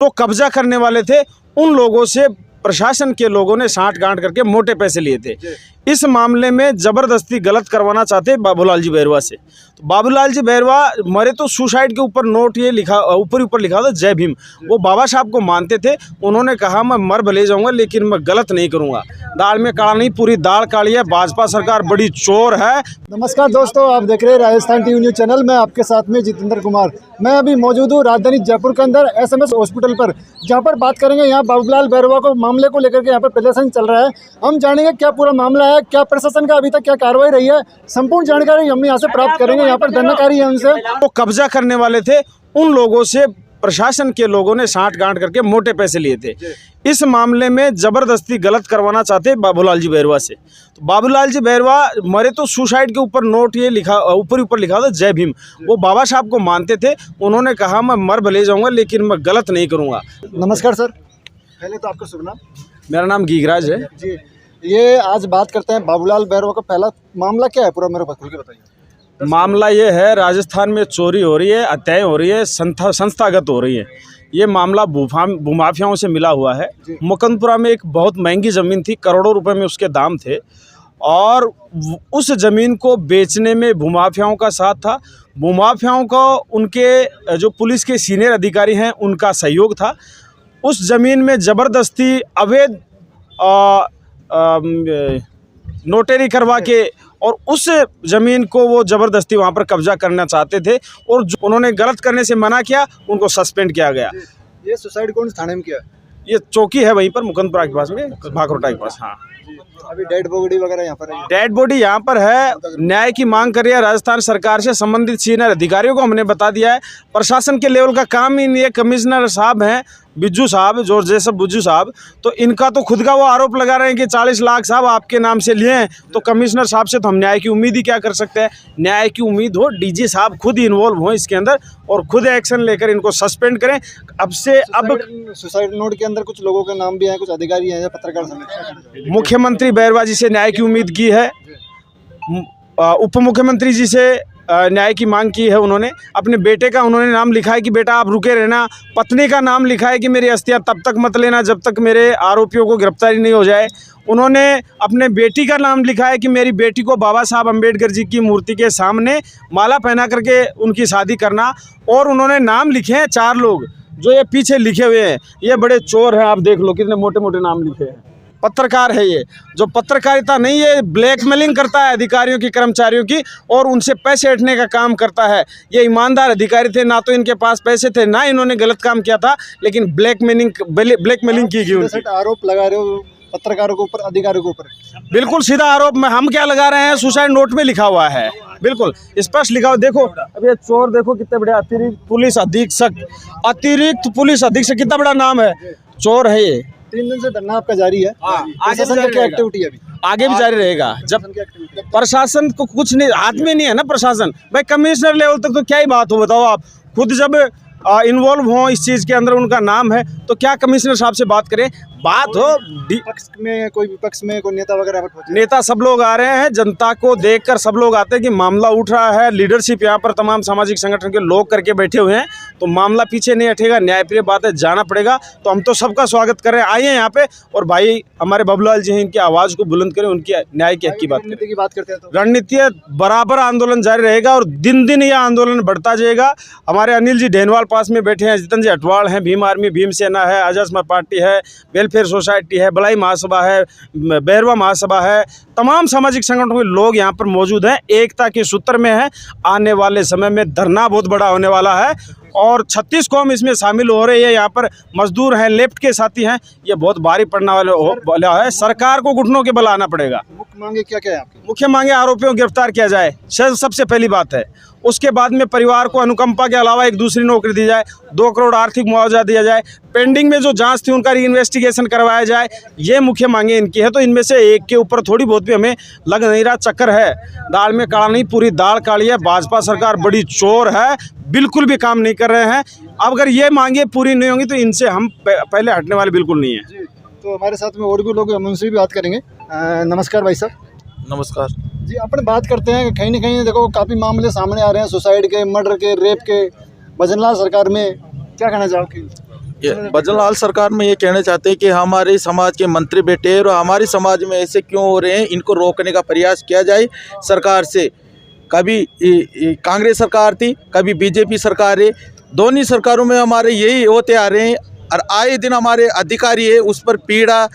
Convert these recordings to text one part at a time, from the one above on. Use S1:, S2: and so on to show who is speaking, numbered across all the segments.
S1: तो कब्जा करने वाले थे, उन लोगों से प्रशासन के लोगों ने साठ गांठ करके मोटे पैसे लिए थे। इस मामले में जबरदस्ती गलत करवाना चाहते बाबूलाल जी बैरवा से। तो बाबूलाल जी बैरवा मरे तो सुसाइड के ऊपर नोट ये लिखा ऊपर लिखा था जय भीम। वो बाबा साहब को मानते थे। उन्होंने कहा मैं मर भले जाऊंगा लेकिन मैं गलत नहीं करूंगा। दाल में काला नहीं, पूरी दाल काली है। भाजपा सरकार बड़ी चोर है।
S2: नमस्कार दोस्तों, आप देख रहे हैं राजस्थान टीवी न्यूज चैनल में। आपके साथ में जितेंद्र कुमार। मैं अभी मौजूद हूँ राजधानी जयपुर के अंदर SMS हॉस्पिटल पर, जहाँ पर बात करेंगे यहाँ बाबूलाल बैरवा को मामले को लेकर के यहाँ पर प्रदर्शन चल रहा है। हम जानेंगे क्या पूरा मामला है, क्या प्रशासन का अभी तक क्या कार्रवाई रही है, संपूर्ण जानकारी हम यहाँ से प्राप्त करेंगे। यहाँ पर धरनाकारी है उनसे।
S1: वो कब्जा करने वाले थे, उन लोगों से प्रशासन के लोगों ने साठ गांठ करके मोटे पैसे लिए थे। इस मामले में जबरदस्ती गलत करवाना चाहते बाबूलाल जी बैरवा से। तो बाबूलाल जी बैरवा मरे तो सुसाइड के ऊपर नोट ये लिखा ऊपर लिखा था जय भीम। वो बाबा साहब को मानते थे। उन्होंने कहा मैं मर भले जाऊंगा लेकिन मैं गलत नहीं करूंगा।
S2: नमस्कार सर, पहले तो आपका शुभ नाम।
S1: मेरा नाम गीगराज है
S2: जी। ये आज बात करते हैं बाबूलाल बैरवा का पहला मामला क्या है, पूरा मेरे को खुल के बताइए।
S1: मामला ये है, राजस्थान में चोरी हो रही है, हत्याएं हो रही है, संस्थागत हो रही है। ये मामला भूमाफियाओं से मिला हुआ है। मुकंदपुरा में एक बहुत महंगी ज़मीन थी, करोड़ों रुपए में उसके दाम थे, और उस ज़मीन को बेचने में भूमाफियाओं का साथ था। भूमाफियाओं को उनके जो पुलिस के सीनियर अधिकारी हैं उनका सहयोग था। उस ज़मीन में ज़बरदस्ती अवैध नोटरी करवा के और उस ज़मीन को वो ज़बरदस्ती वहाँ पर कब्जा करना चाहते थे, और जो उन्होंने गलत करने से मना किया उनको सस्पेंड किया गया।
S2: ये सुसाइड कौन थाने में किया?
S1: ये चौकी है वहीं पर मुकंदपुरा के पास में, भाखरोटा के पास। हाँ,
S2: अभी डेड बॉडी वगैरह यहाँ पर है?
S1: डेड बॉडी यहाँ पर है। न्याय की मांग कर रही है राजस्थान सरकार से। संबंधित सीनियर अधिकारियों को हमने बता दिया है। प्रशासन के लेवल का काम ही नहीं है। कमिश्नर साहब हैं बिज्जू साहब, जो जैसे बिज्जू साहब, तो इनका तो खुद का वो आरोप लगा रहे हैं कि 40 लाख साहब आपके नाम से लिए हैं। तो कमिश्नर साहब से तो हम न्याय की उम्मीद ही क्या कर सकते हैं। न्याय की उम्मीद हो DG साहब खुद इन्वॉल्व हो इसके अंदर और खुद एक्शन लेकर इनको सस्पेंड करें। अब से अब
S2: सुसाइड नोट के अंदर कुछ लोगों के नाम भी हैं, कुछ अधिकारी हैं, पत्रकार समिति।
S1: मुख्यमंत्री बैरवा जी से न्याय की उम्मीद की है। उप मुख्यमंत्री जी से न्याय की मांग की है। उन्होंने अपने बेटे का उन्होंने नाम लिखा है कि बेटा आप रुके रहना। पत्नी का नाम लिखा है कि मेरी अस्थियां तब तक मत लेना जब तक मेरे आरोपियों को गिरफ्तारी नहीं हो जाए। उन्होंने अपने बेटी का नाम लिखा है कि मेरी बेटी को बाबा साहब अम्बेडकर जी की मूर्ति के सामने माला पहना करके उनकी शादी करना। और उन्होंने नाम लिखे हैं 4 लोग जो ये पीछे लिखे हुए हैं। ये बड़े चोर हैं, आप देख लो कितने मोटे मोटे नाम लिखे हैं। पत्रकार है ये, जो पत्रकारिता नहीं, ये ब्लैकमेलिंग करता है अधिकारियों की, कर्मचारियों की, और उनसे पैसे हटने का काम करता है। ये ईमानदार अधिकारी थे, ना तो इनके पास पैसे थे, ना इन्होंने गलत काम किया था, लेकिन ब्लैकमेलिंग की गई उनकी।
S2: आरोप लगा रहे हो पत्रकारों के ऊपर, अधिकारियों के ऊपर?
S1: बिल्कुल सीधा आरोप। में हम क्या लगा रहे हैं, सुसाइड नोट में लिखा हुआ है, बिल्कुल स्पष्ट लिखा हुआ। देखो अब ये चोर देखो कितने बड़े, अतिरिक्त पुलिस अधीक्षक, कितना बड़ा नाम है, चोर है ये।
S2: 3 दिन से धरना आपका जारी है।
S1: आगे भी
S2: क्या एक्टिविटी है अभी?
S1: आगे भी जारी रहेगा। जब प्रशासन को कुछ नहीं, हाथ में नहीं है ना प्रशासन। भाई कमिश्नर लेवल तक तो क्या ही बात हो, बताओ आप खुद जब इन्वॉल्व हो इस चीज़ के अंदर, उनका नाम है, तो क्या कमिश्नर साहब से बात करें। बात हो
S2: पक्ष में, कोई विपक्ष में, कोई नेता वगैरह?
S1: नेता सब लोग आ रहे हैं। जनता को देखकर सब लोग आते हैं कि मामला उठ रहा है। लीडरशिप यहाँ पर तमाम सामाजिक संगठन के लोग करके बैठे हुए हैं, तो मामला पीछे नहीं हटेगा। न्यायप्रिय बात है, जाना पड़ेगा। तो हम तो सबका स्वागत कर रहे हैं, आइए यहाँ पे। और भाई हमारे बाबूलाल जी हैं, इनकी आवाज़ को बुलंद करें, उनकी न्याय की हक की बात
S2: करते हैं। तो
S1: रणनीति बराबर आंदोलन जारी रहेगा और दिन दिन यह आंदोलन बढ़ता जाएगा। हमारे अनिल जी ढेनवाल पास में बैठे हैं, जितन जी अटवाल हैं, भीम आर्मी, भीम सेना है, आजाद समाज पार्टी है, वेलफेयर सोसाइटी है, बलाई महासभा है, बैरवा महासभा है, तमाम सामाजिक संगठनों के लोग यहाँ पर मौजूद हैं। एकता के सूत्र में है। आने वाले समय में धरना बहुत बड़ा होने वाला है और 36 कौम इसमें शामिल हो रही है। यहाँ पर मजदूर हैं, लेफ्ट के साथी हैं। ये बहुत भारी पड़ने वाला है। सरकार को घुटनों के बल आना पड़ेगा।
S2: मुख्य मांगे क्या क्या है आपकी?
S1: मुख्य मांगे आरोपियों को गिरफ्तार किया जाए, सबसे पहली बात है। उसके बाद में परिवार को अनुकंपा के अलावा एक दूसरी नौकरी दी जाए, 2 करोड़ आर्थिक मुआवजा दिया जाए, पेंडिंग में जो जांच थी उनका रीइन्वेस्टिगेशन करवाया जाए। ये मुख्य मांगे इनकी है। तो इनमें से एक के ऊपर थोड़ी बहुत भी हमें लग नहीं रहा। चक्कर है, दाल में काला नहीं, पूरी दाल काली है। भाजपा सरकार बड़ी चोर है, बिल्कुल भी काम नहीं कर रहे हैं। अब अगर ये मांगे पूरी नहीं होंगी तो इनसे हम पहले हटने वाले बिल्कुल नहीं है।
S2: तो हमारे साथ में और भी लोग, हम उनसे भी बात करेंगे। नमस्कार भाई साहब।
S3: नमस्कार
S2: जी। अपन बात करते हैं कि कहीं ना कहीं देखो काफ़ी मामले सामने आ रहे हैं, सुसाइड के, मर्डर के, रेप के। भजनलाल सरकार में क्या कहना चाहोगे?
S3: भजनलाल सरकार में ये कहना चाहते हैं कि हमारे समाज के मंत्री बैठे हैं और हमारे समाज में ऐसे क्यों हो रहे हैं, इनको रोकने का प्रयास किया जाए सरकार से। कभी कांग्रेस सरकार थी, कभी बीजेपी सरकार है, दोनों सरकारों में हमारे यही होते आ रहे हैं और आए दिन हमारे अधिकारी है उस पर पीड़ा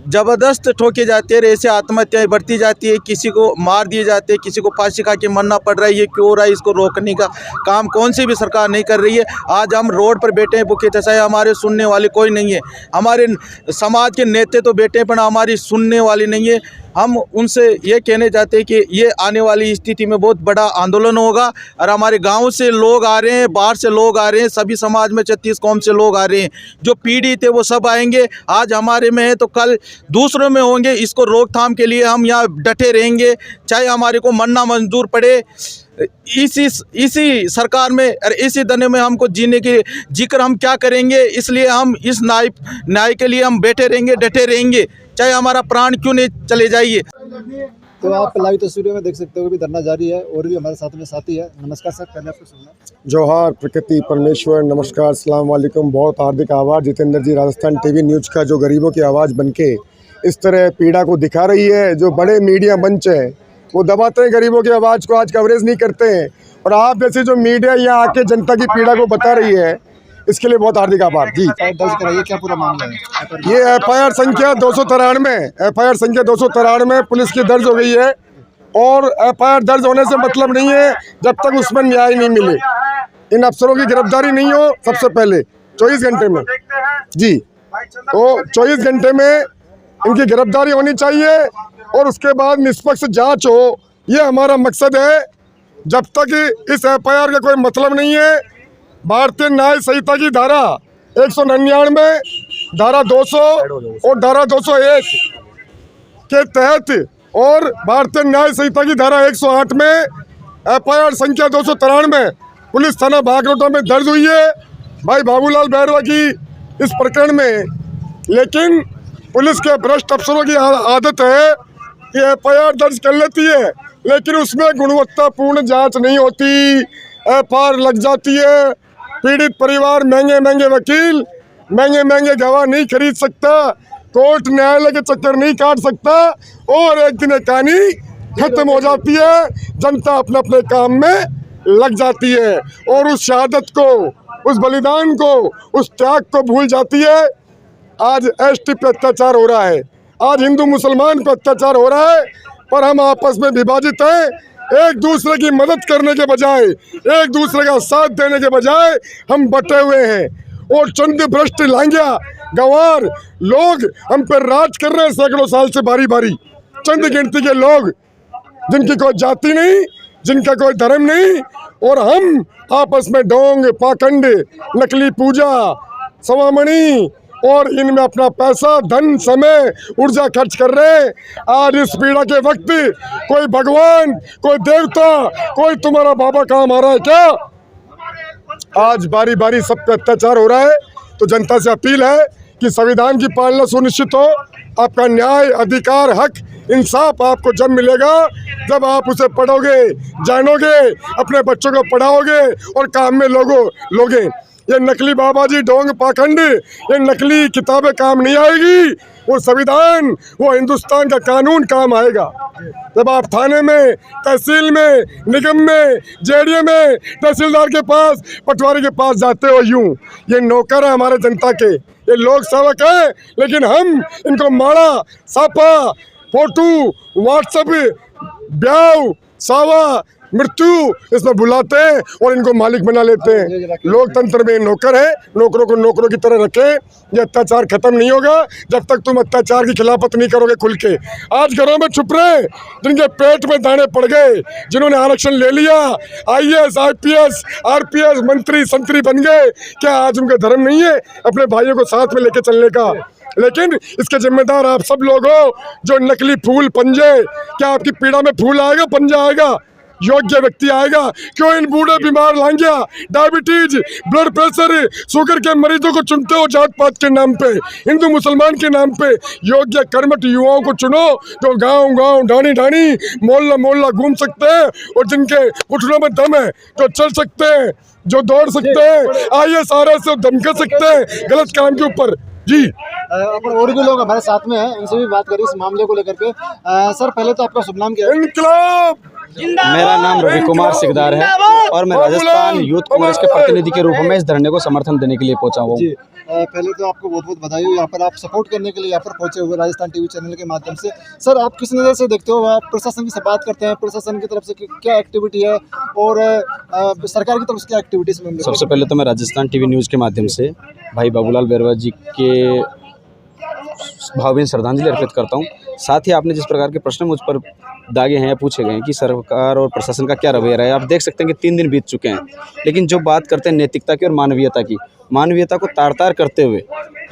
S3: ज़बरदस्त ठोके जाते हैं, ऐसे आत्महत्याएं बढ़ती जाती है, किसी को मार दिए जाते हैं, किसी को फांसी खा के मरना पड़ रहा है। ये क्यों हो रहा है? इसको रोकने का काम कौन सी भी सरकार नहीं कर रही है। आज हम रोड पर बैठे हैं भूखे तसाए, हमारे सुनने वाले कोई नहीं है। हमारे समाज के नेता तो बैठे हैं पर हमारी सुनने वाली नहीं है। हम उनसे ये कहने चाहते हैं कि ये आने वाली स्थिति में बहुत बड़ा आंदोलन होगा और हमारे गांव से लोग आ रहे हैं, बाहर से लोग आ रहे हैं, सभी समाज में 36 कौम से लोग आ रहे हैं। जो पीड़ित है वो सब आएंगे। आज हमारे में है तो कल दूसरों में होंगे। इसको रोकथाम के लिए हम यहाँ डटे रहेंगे, चाहे हमारे को मरना मंजूर पड़े। इसी सरकार में और इसी दने में हमको जीने के जिक्र हम क्या करेंगे। इसलिए हम इस न्याय के लिए हम बैठे रहेंगे, डटे रहेंगे, चाहे हमारा प्राण क्यों नहीं चले जाइए।
S2: तो आप लाइव तस्वीरों में देख सकते हो कि धरना जारी है और भी हमारे साथ में साथी है। नमस्कार सर, पहले आपको सुनना।
S4: जोहार प्रकृति परमेश्वर, नमस्कार, अस्सलाम वालेकुम। बहुत हार्दिक आभार जितेंद्र जी, राजस्थान टीवी न्यूज़ का जो गरीबों की आवाज़ बनके इस तरह पीड़ा को दिखा रही है। जो बड़े मीडिया मंच हैं वो दबाते हैं गरीबों की आवाज़ को, आज कवरेज नहीं करते हैं। और आप जैसे जो मीडिया यहाँ आके जनता की पीड़ा को बता रही है, इसके लिए बहुत हार्दिक आभार जी।
S2: दर्ज कराइए, क्या पूरा मामला है?
S4: ये FIR संख्या 293 पुलिस की दर्ज हो गई है। और FIR दर्ज होने से मतलब नहीं है जब तक उसमें न्याय नहीं मिले, इन अफसरों की गिरफ्तारी नहीं हो सबसे पहले 24 घंटे में जी। तो 24 घंटे में इनकी गिरफ्तारी होनी चाहिए और उसके बाद निष्पक्ष जांच हो, ये हमारा मकसद है। जब तक इस FIR का कोई मतलब नहीं है, भारतीय न्याय संहिता की धारा 199, धारा 200 और धारा 201 के तहत और भारतीय न्याय संहिता की धारा 108 में FIR संख्या 293 पुलिस थाना भागरोटा में दर्ज हुई है भाई बाबूलाल बैरवा की इस प्रकरण में। लेकिन पुलिस के भ्रष्ट अफसरों की आदत है कि FIR दर्ज कर लेती है लेकिन उसमें गुणवत्तापूर्ण जांच नहीं होती, FIR लग जाती है। पीड़ित परिवार महंगे महंगे वकील, महंगे महंगे गवाह नहीं खरीद सकता, कोर्ट न्यायालय के चक्कर नहीं काट सकता और एक दिन कहानी खत्म हो जाती है। जनता अपने अपने काम में लग जाती है और उस शहादत को, उस बलिदान को, उस त्याग को भूल जाती है। आज ST पे अत्याचार हो रहा है, आज हिंदू मुसलमान पे अत्याचार हो रहा है, पर हम आपस में विभाजित हैं। एक दूसरे की मदद करने के बजाय, एक दूसरे का साथ देने के बजाय हम बटे हुए हैं और चंद भ्रष्ट लांगिया गंवार लोग हम पर राज कर रहे हैं सैकड़ों साल से बारी बारी। चंद गिनती के लोग जिनकी कोई जाति नहीं, जिनका कोई धर्म नहीं, और हम आपस में ढोंग, पाखंड, नकली पूजा, सवामणि और इनमें अपना पैसा, धन, समय, ऊर्जा खर्च कर रहे हैं। आज इस पीड़ा के वक्त कोई भगवान, कोई देवता, कोई तुम्हारा बाबा काम आ रहा है क्या? आज बारी बारी सब पे अत्याचार हो रहा है। तो जनता से अपील है कि संविधान की पालना सुनिश्चित हो। आपका न्याय, अधिकार, हक, इंसाफ आपको जब मिलेगा जब आप उसे पढ़ोगे, जानोगे, अपने बच्चों को पढ़ाओगे और काम में लोगे। ये नकली बाबाजी, ढोंग, पाखंड, ये नकली किताबें काम नहीं आएगी। वो संविधान, वो हिंदुस्तान का कानून काम आएगा। जब आप थाने में, तहसील में, निगम में, जेडीए में, तहसीलदार के पास, पटवारी के पास जाते हो, यूं ये नौकर है हमारे जनता के, ये लोक सेवक है, लेकिन हम इनको माड़ा, सापा, फोटू, व्हाट्सएप, ब्याह, सावा, मृत्यु इसमें बुलाते हैं और इनको मालिक बना लेते हैं। लोकतंत्र में नौकर है, नौकरों को नौकरों की तरह रखें। ये अत्याचार खत्म नहीं होगा जब तक तुम अत्याचार की खिलाफत नहीं करोगे खुल के। आज घरों में छुप रहे, जिनके पेट में दाने पड़ गए, जिन्होंने आरक्षण ले लिया, IAS, IPS, RPS मंत्री संतरी बन गए, क्या आज उनका धर्म नहीं है अपने भाइयों को साथ में लेके चलने का? लेकिन इसके जिम्मेदार आप सब लोग हो जो नकली फूल पंजे। क्या आपकी पीड़ा में फूल आएगा, पंजा आएगा? योग्य व्यक्ति आएगा। क्यों इन बूढ़े बीमार लांघिया, डायबिटीज, ब्लड प्रेशर, शुगर के मरीजों को चुनते हो जात पात के नाम पे, हिंदू मुसलमान के नाम पे? योग्य कर्मठ युवाओं को चुनो जो गांव गांव, ढाणी ढाणी, मोहल्ला मोहल्ला घूम सकते हैं और जिनके घुटनों में दम है, जो चल सकते हैं, जो दौड़ सकते हैं, आइए सारे से धमके सकते हैं गलत काम के ऊपर। जी
S2: अपन और भी लोग हमारे साथ में हैं, उनसे भी बात करिए इस मामले को लेकर के। सर पहले तो आपका शुभ नाम क्या है?
S4: इनकलाब।
S5: मेरा नाम रवि कुमार सिकदार है और मैं राजस्थान यूथ कांग्रेस के प्रतिनिधि के रूप में इस धरने को समर्थन देने के लिए पहुंचा हुआ हूँ।
S2: पहले तो आपको बहुत बहुत बधाई हो, यहाँ पर आप सपोर्ट करने के लिए यहाँ पर पहुंचे हुए राजस्थान टीवी चैनल के माध्यम से। सर आप किस नज़र से देखते हो, आप प्रशासन से बात करते हैं, प्रशासन की तरफ से क्या एक्टिविटी है और सरकार की तरफ से क्या एक्टिविटीज में?
S5: सबसे पहले तो मैं राजस्थान टीवी न्यूज़ के माध्यम से भाई बाबूलाल बैरवा जी के भावभीनी श्रद्धांजलि अर्पित करता हूँ। साथ ही आपने जिस प्रकार के प्रश्न मुझ पर दागे हैं या पूछे गए हैं कि सरकार और प्रशासन का क्या रवैया रहा है, आप देख सकते हैं कि 3 दिन बीत चुके हैं, लेकिन जो बात करते हैं नैतिकता की और मानवीयता को तार-तार करते हुए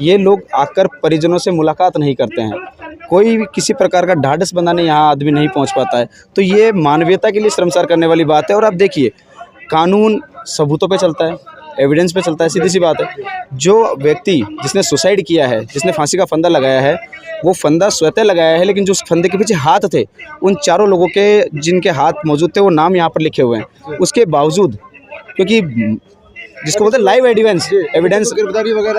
S5: ये लोग आकर परिजनों से मुलाकात नहीं करते हैं। कोई भी किसी प्रकार का ढाढ़स बंधाने यहाँ आदमी नहीं पहुँच पाता है, तो ये मानवीयता के लिए शर्मसार करने वाली बात है। और आप देखिए, कानून सबूतों पे चलता है, एविडेंस पे चलता है, सीधी सी बात है। जो व्यक्ति जिसने सुसाइड किया है, जिसने फांसी का फंदा लगाया है, वो फंदा स्वतः लगाया है, लेकिन जो उस फंदे के पीछे हाथ थे, उन चारों लोगों के जिनके हाथ मौजूद थे वो नाम यहाँ पर लिखे हुए हैं। उसके बावजूद, क्योंकि जिसको बोलते हैं लाइव एविडेंस,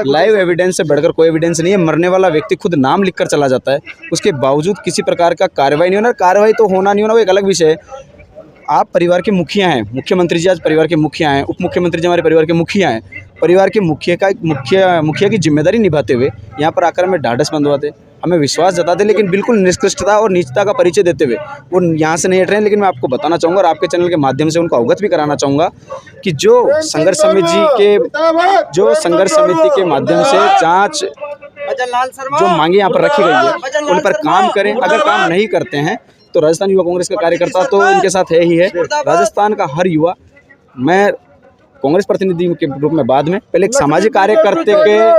S5: लाइव एविडेंस से बढ़कर कोई एविडेंस नहीं है। मरने वाला व्यक्ति खुद नाम लिखकर चला जाता है, उसके बावजूद किसी प्रकार का कार्रवाई नहीं होना। कार्रवाई तो होना नहीं होना वो एक अलग विषय है। आप परिवार के मुखिया हैं, मुख्यमंत्री जी आज परिवार के मुखिया हैं, उप मुख्यमंत्री जी हमारे परिवार के मुखिया हैं। परिवार के मुखिया की जिम्मेदारी निभाते हुए यहाँ पर आकर हमें ढाढ़स बंधवाते, हमें विश्वास जताते, लेकिन बिल्कुल निष्कृष्टता और नीचता का परिचय देते हुए वो यहाँ से नहीं हट रहे हैं। लेकिन मैं आपको बताना चाहूँगा और आपके चैनल के माध्यम से उनको अवगत भी कराना चाहूँगा कि जो संघर्ष समिति के माध्यम से जाँच जो मांगे यहाँ पर रखी गई है उन पर काम करें। अगर काम नहीं करते हैं तो राजस्थान युवा कांग्रेस का कार्यकर्ता तो इनके साथ है ही है। राजस्थान का हर युवा, मैं कांग्रेस प्रतिनिधि के रूप में बाद में, पहले एक सामाजिक कार्यकर्ता के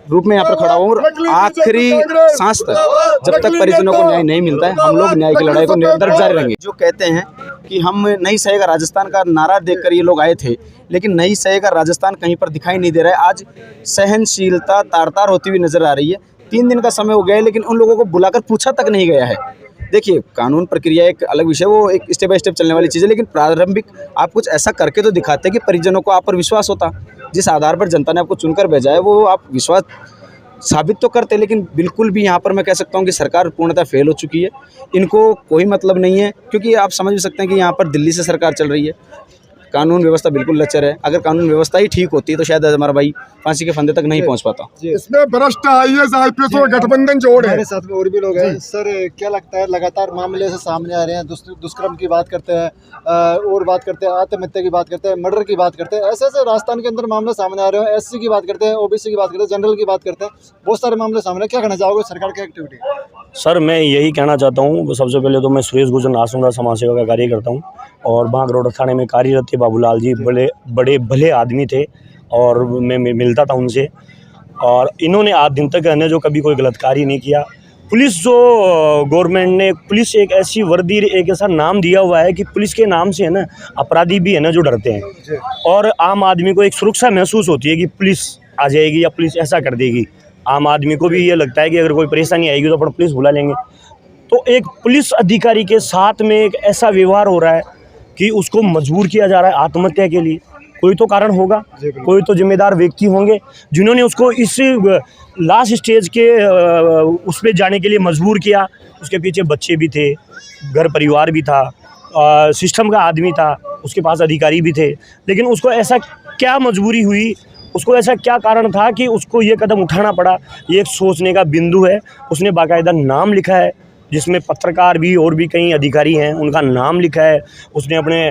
S5: रूप में यहाँ पर खड़ा हूँ और आखिरी सांस तक जब तक परिजनों को न्याय नहीं मिलता है हम लोग न्याय की लड़ाई को निरंतर जारी रहेंगे। जो कहते हैं कि हम नहीं सहेगा राजस्थान का नारा देखकर ये लोग आए थे, लेकिन नहीं सहेगा राजस्थान कहीं पर दिखाई नहीं दे रहा है। आज सहनशीलता तार-तार होती हुई नजर आ रही है। 3 दिन का समय हो गया है, लेकिन उन लोगों को बुलाकर पूछा तक नहीं गया है। देखिए, कानून प्रक्रिया एक अलग विषय, वो एक स्टेप बाय स्टेप चलने वाली चीज़ है, लेकिन प्रारंभिक आप कुछ ऐसा करके तो दिखाते हैं कि परिजनों को आप पर विश्वास होता। जिस आधार पर जनता ने आपको चुनकर भेजा है वो आप विश्वास साबित तो करते, लेकिन बिल्कुल भी यहाँ पर मैं कह सकता हूँ कि सरकार पूर्णतः फेल हो चुकी है। इनको कोई मतलब नहीं है, क्योंकि आप समझ भी सकते हैं कि यहाँ पर दिल्ली से सरकार चल रही है, कानून व्यवस्था बिल्कुल लचर है। अगर कानून व्यवस्था ही ठीक होती तो शायद हमारा भाई फांसी के फंदे तक नहीं पहुंच पाता।
S4: इसमें भ्रष्ट IAS IPS और गठबंधन जोड़ है।
S2: मेरे साथ में और भी लोग हैं। सर क्या लगता है, लगातार मामले से सामने आ रहे हैं, दुष्कर्म की बात करते हैं और बात करते हैं, आत्महत्या की बात करते हैं, मर्डर की बात करते हैं, ऐसे ऐसे राजस्थान के अंदर मामले सामने आ रहे हैं। SC की बात करते हैं, OBC की बात करते हैं, जनरल की बात करते हैं, बहुत सारे मामले सामने। क्या कहना चाहोगे सरकार की एक्टिविटी?
S6: सर मैं यही कहना चाहता हूँ, सबसे पहले तो मैं सुरेश गुर्जर नासुंदा समाज सेवा का कार्य करता हूँ और बांगरोड थाने में कार्यरत थे। बाबूलाल जी बड़े भले आदमी थे और मैं मिलता था उनसे, और इन्होंने आज दिन तक है ना जो कभी कोई गलत कार्य नहीं किया। पुलिस जो गवर्नमेंट ने, पुलिस एक ऐसी वर्दी, एक ऐसा नाम दिया हुआ है कि पुलिस के नाम से है ना अपराधी भी है ना जो डरते हैं, और आम आदमी को एक सुरक्षा महसूस होती है कि पुलिस आ जाएगी या पुलिस ऐसा कर देगी। आम आदमी को भी ये लगता है कि अगर कोई परेशानी आएगी तो अपन पुलिस बुला लेंगे। तो एक पुलिस अधिकारी के साथ में एक ऐसा व्यवहार हो रहा है कि उसको मजबूर किया जा रहा है आत्महत्या के लिए। कोई तो कारण होगा, कोई तो जिम्मेदार व्यक्ति होंगे जिन्होंने उसको इस लास्ट स्टेज के उस पर जाने के लिए मजबूर किया। उसके पीछे बच्चे भी थे, घर परिवार भी था, सिस्टम का आदमी था, उसके पास अधिकारी भी थे, लेकिन उसको ऐसा क्या मजबूरी हुई, उसको ऐसा क्या कारण था कि उसको ये कदम उठाना पड़ा। ये एक सोचने का बिंदु है। उसने बाकायदा नाम लिखा है, जिसमें पत्रकार भी और भी कई अधिकारी हैं, उनका नाम लिखा है। उसने अपने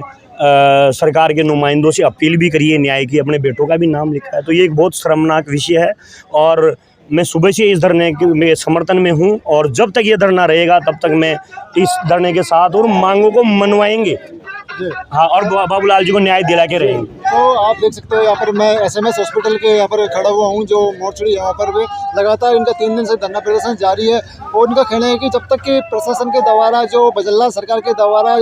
S6: सरकार के नुमाइंदों से अपील भी करी है न्याय की, अपने बेटों का भी नाम लिखा है। तो ये एक बहुत शर्मनाक विषय है और मैं सुबह से इस धरने के समर्थन में हूँ, और जब तक ये धरना रहेगा तब तक मैं इस धरने के साथ और मांगों को मनवाएंगे।
S2: जी।
S6: हाँ, और बाबूलाल जी को न्याय दिला के रहेंगे।
S2: तो आप देख सकते हो यहाँ पर मैं एसएमएस हॉस्पिटल के यहाँ पर खड़ा हुआ हूँ, जो मोर्चरी यहाँ पर भी लगातार इनका 3 दिन से धरना प्रदर्शन जारी है। और इनका कहना है कि जब तक कि प्रशासन के द्वारा, जो बजल्ला सरकार के द्वारा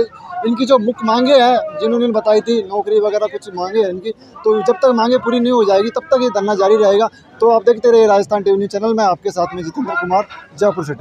S2: इनकी जो मुख्य मांगे हैं जिन्होंने बताई थी, नौकरी वगैरह कुछ मांगे हैं इनकी, तो जब तक मांगे पूरी नहीं हो जाएगी तब तक ये धरना जारी रहेगा। तो आप देखते रहिए राजस्थान टीवी न्यूज़ चैनल में, आपके साथ में जितेंद्र कुमार, जयपुर सिटी।